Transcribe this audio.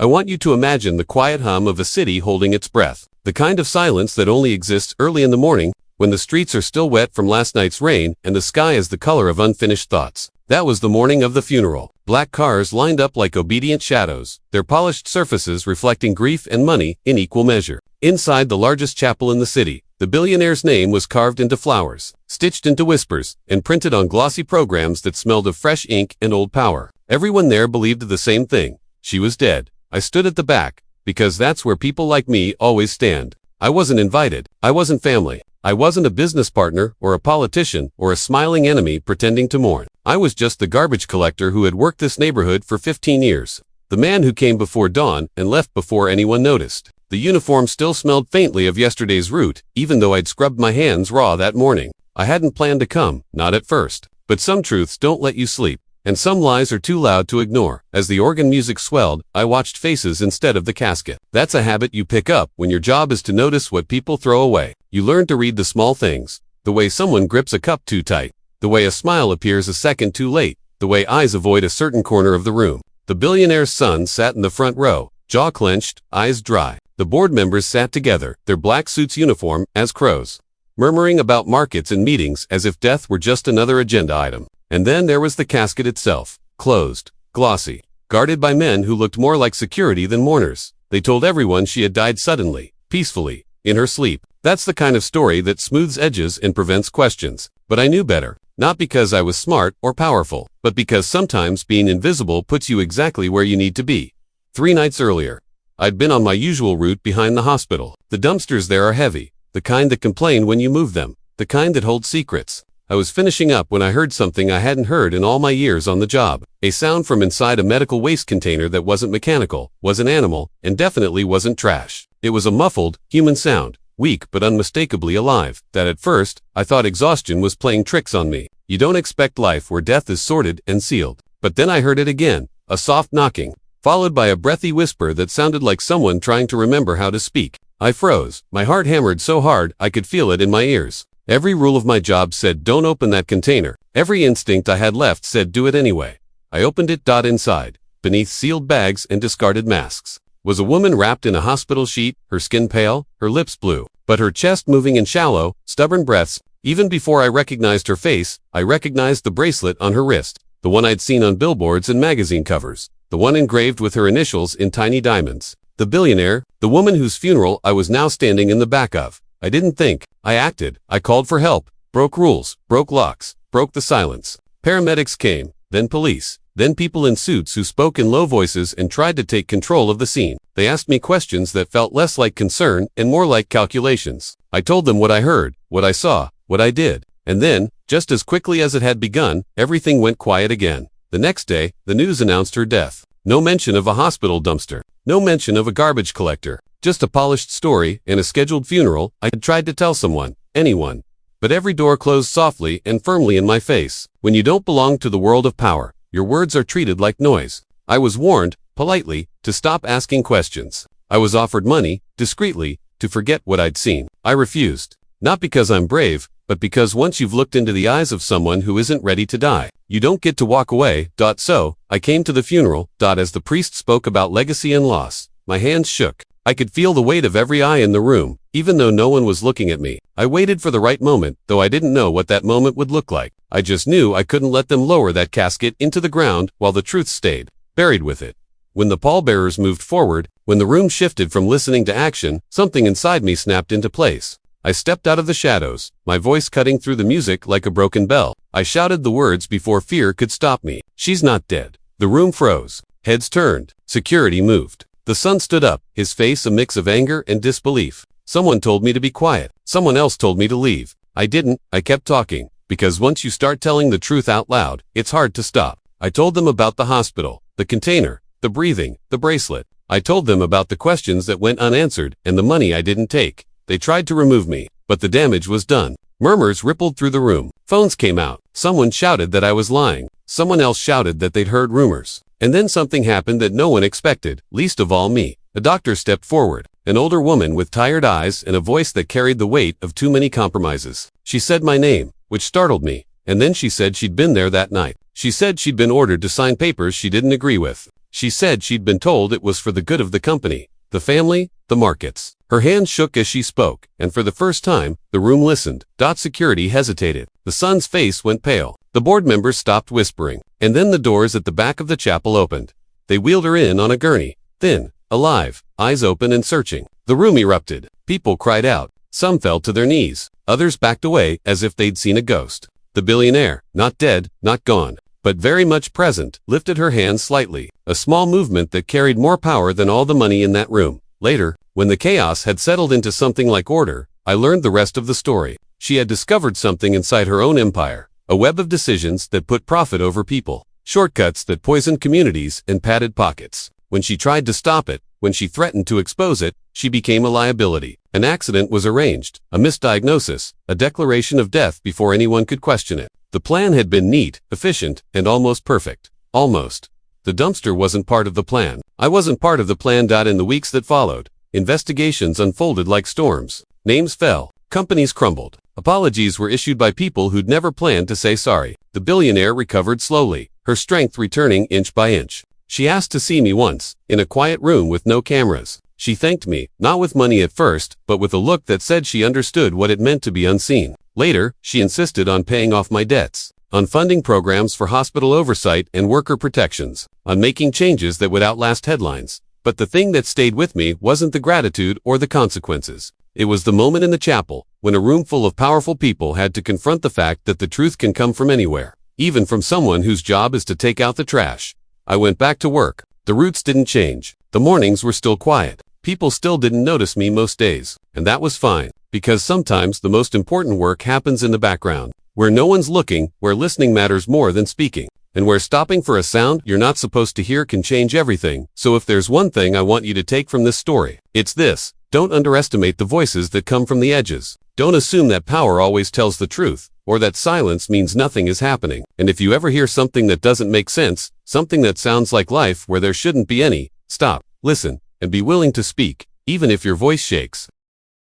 I want you to imagine the quiet hum of a city holding its breath. The kind of silence that only exists early in the morning, when the streets are still wet from last night's rain and the sky is the color of unfinished thoughts. That was the morning of the funeral. Black cars lined up like obedient shadows, their polished surfaces reflecting grief and money in equal measure. Inside the largest chapel in the city, the billionaire's name was carved into flowers, stitched into whispers, and printed on glossy programs that smelled of fresh ink and old power. Everyone there believed the same thing. She was dead. I stood at the back, because that's where people like me always stand. I wasn't invited. I wasn't family. I wasn't a business partner or a politician or a smiling enemy pretending to mourn. I was just the garbage collector who had worked this neighborhood for 15 years. The man who came before dawn and left before anyone noticed. The uniform still smelled faintly of yesterday's root, even though I'd scrubbed my hands raw that morning. I hadn't planned to come, not at first. But some truths don't let you sleep, and some lies are too loud to ignore. As the organ music swelled, I watched faces instead of the casket. That's a habit you pick up when your job is to notice what people throw away. You learn to read the small things. The way someone grips a cup too tight. The way a smile appears a second too late. The way eyes avoid a certain corner of the room. The billionaire's son sat in the front row, jaw clenched, eyes dry. The board members sat together, their black suits uniform as crows, murmuring about markets and meetings as if death were just another agenda item. And then there was the casket itself, closed, glossy, guarded by men who looked more like security than mourners. They told everyone she had died suddenly, peacefully, in her sleep. That's the kind of story that smooths edges and prevents questions. But I knew better, not because I was smart or powerful, but because sometimes being invisible puts you exactly where you need to be. 3 nights earlier, I'd been on my usual route behind the hospital. The dumpsters there are heavy, the kind that complain when you move them, the kind that hold secrets. I was finishing up when I heard something I hadn't heard in all my years on the job. A sound from inside a medical waste container that wasn't mechanical, wasn't animal, and definitely wasn't trash. It was a muffled, human sound, weak but unmistakably alive, that at first, I thought exhaustion was playing tricks on me. You don't expect life where death is sorted and sealed. But then I heard it again, a soft knocking, followed by a breathy whisper that sounded like someone trying to remember how to speak. I froze. My heart hammered so hard I could feel it in my ears. Every rule of my job said don't open that container. Every instinct I had left said do it anyway. I opened it. Inside, beneath sealed bags and discarded masks, was a woman wrapped in a hospital sheet, her skin pale, her lips blue, but her chest moving in shallow, stubborn breaths. Even before I recognized her face, I recognized the bracelet on her wrist, the one I'd seen on billboards and magazine covers, the one engraved with her initials in tiny diamonds. The billionaire, the woman whose funeral I was now standing in the back of. I didn't think, I acted. I called for help, broke rules, broke locks, broke the silence. Paramedics came, then police, then people in suits who spoke in low voices and tried to take control of the scene. They asked me questions that felt less like concern and more like calculations. I told them what I heard, what I saw, what I did. And then, just as quickly as it had begun, everything went quiet again. The next day, the news announced her death. No mention of a hospital dumpster. No mention of a garbage collector. Just a polished story and a scheduled funeral I had tried to tell someone, anyone. But every door closed softly and firmly in my face. When you don't belong to the world of power, your words are treated like noise. I was warned, politely, to stop asking questions. I was offered money, discreetly, to forget what I'd seen. I refused. Not because I'm brave, but because once you've looked into the eyes of someone who isn't ready to die, you don't get to walk away. So, I came to the funeral. As the priest spoke about legacy and loss, my hands shook. I could feel the weight of every eye in the room, even though no one was looking at me. I waited for the right moment, though I didn't know what that moment would look like. I just knew I couldn't let them lower that casket into the ground while the truth stayed buried with it. When the pallbearers moved forward, when the room shifted from listening to action, something inside me snapped into place. I stepped out of the shadows, my voice cutting through the music like a broken bell. I shouted the words before fear could stop me. She's not dead. The room froze. Heads turned. Security moved. The son stood up, his face a mix of anger and disbelief. Someone told me to be quiet. Someone else told me to leave. I didn't. I kept talking. Because once you start telling the truth out loud, it's hard to stop. I told them about the hospital, the container, the breathing, the bracelet. I told them about the questions that went unanswered and the money I didn't take. They tried to remove me, but the damage was done. Murmurs rippled through the room. Phones came out. Someone shouted that I was lying. Someone else shouted that they'd heard rumors. And then something happened that no one expected, least of all me. A doctor stepped forward, an older woman with tired eyes and a voice that carried the weight of too many compromises. She said my name, which startled me, and then she said she'd been there that night. She said she'd been ordered to sign papers she didn't agree with. She said she'd been told it was for the good of the company, the family, the markets. Her hands shook as she spoke, and for the first time, the room listened. Security hesitated. The son's face went pale. The board members stopped whispering, and then the doors at the back of the chapel opened. They wheeled her in on a gurney, thin, alive, eyes open and searching. The room erupted. People cried out. Some fell to their knees. Others backed away as if they'd seen a ghost. The billionaire, not dead, not gone, but very much present, lifted her hands slightly, a small movement that carried more power than all the money in that room. Later, when the chaos had settled into something like order, I learned the rest of the story. She had discovered something inside her own empire, a web of decisions that put profit over people, shortcuts that poisoned communities and padded pockets. When she tried to stop it, when she threatened to expose it, she became a liability. An accident was arranged, a misdiagnosis, a declaration of death before anyone could question it. The plan had been neat, efficient, and almost perfect. Almost. The dumpster wasn't part of the plan. I wasn't part of the plan. In the weeks that followed, investigations unfolded like storms. Names fell. Companies crumbled. Apologies were issued by people who'd never planned to say sorry. The billionaire recovered slowly, her strength returning inch by inch. She asked to see me once, in a quiet room with no cameras. She thanked me, not with money at first, but with a look that said she understood what it meant to be unseen. Later, she insisted on paying off my debts, on funding programs for hospital oversight and worker protections, on making changes that would outlast headlines. But the thing that stayed with me wasn't the gratitude or the consequences. It was the moment in the chapel, when a room full of powerful people had to confront the fact that the truth can come from anywhere, even from someone whose job is to take out the trash. I went back to work. The routes didn't change. The mornings were still quiet. People still didn't notice me most days. And that was fine, because sometimes the most important work happens in the background, where no one's looking, where listening matters more than speaking, and where stopping for a sound you're not supposed to hear can change everything. So if there's one thing I want you to take from this story, it's this. Don't underestimate the voices that come from the edges. Don't assume that power always tells the truth, or that silence means nothing is happening. And if you ever hear something that doesn't make sense, something that sounds like life where there shouldn't be any, stop, listen, and be willing to speak, even if your voice shakes.